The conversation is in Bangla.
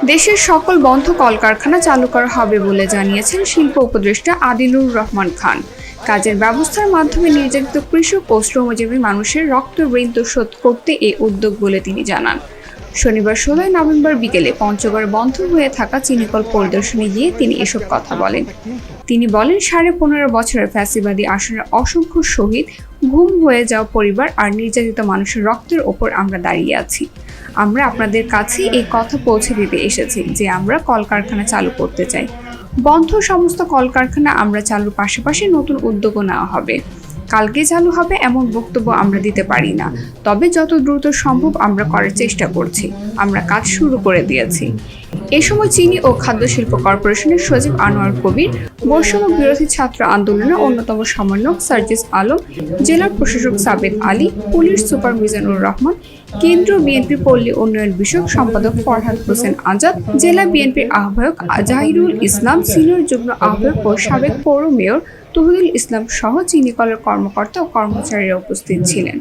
দেশের সকল বন্ধ কলকারখানা চালু করা হবে বলে জানিয়েছেন শিল্প উপদেষ্টা আদিলুর রহমান খান। কাজের ব্যবস্থার মাধ্যমে নির্যাতিত কৃষক ও শ্রমজীবী মানুষের রক্ত ঋণ শোধ করতে এই উদ্যোগ বলে তিনি জানান। শনিবার 16 নভেম্বর বিকেলে পঞ্চগড়ে বন্ধ হয়ে থাকা চিনিকল পরিদর্শনে গিয়ে তিনি এসব কথা বলেন। তিনি বলেন, 15.5 বছরের ফ্যাসিবাদী আসনের অসংখ্য শহীদ, গুম হয়ে যাওয়া পরিবার আর নির্যাতিত মানুষের রক্তের ওপর আমরা দাঁড়িয়ে আছি। আমরা আপনাদের কাছে এই কথা পৌঁছে দিতে এসেছি যে আমরা কলকারখানা চালু করতে চাই। বন্ধ সমস্ত কলকারখানা আমরা চালুর পাশাপাশি নতুন উদ্যোগও নেওয়া হবে। কালকে চালু হবে এমন বক্তব্য আমরা দিতে পারি না, তবে যত দ্রুত সম্ভব আমরা করার চেষ্টা করছি। আমরা কাজ শুরু করে দিয়েছি। এ সময় চিনি ও খাদ্য শিল্প কর্পোরেশনের সচিব আনোয়ার কবির, বৈষম্য বিরোধী ছাত্র আন্দোলনের অন্যতম সমন্বয়ক সার্জিস আলম, জেলা প্রশাসক সাবেদ আলী, পুলিশ সুপার মিজানুর রহমান, কেন্দ্রীয় বিএনপি পল্লী উন্নয়ন বিষয়ক সম্পাদক ফরহাদ হোসেন আজাদ, জেলা বিএনপির আহ্বায়ক জাহিরুল ইসলাম, সিনিয়র যুগ্ম আহ্বায়ক ও সাবেক পৌর মেয়র তৌহিদুল ইসলাম সহ চিনিকলের কর্মকর্তা ও কর্মচারীরা উপস্থিত ছিলেন।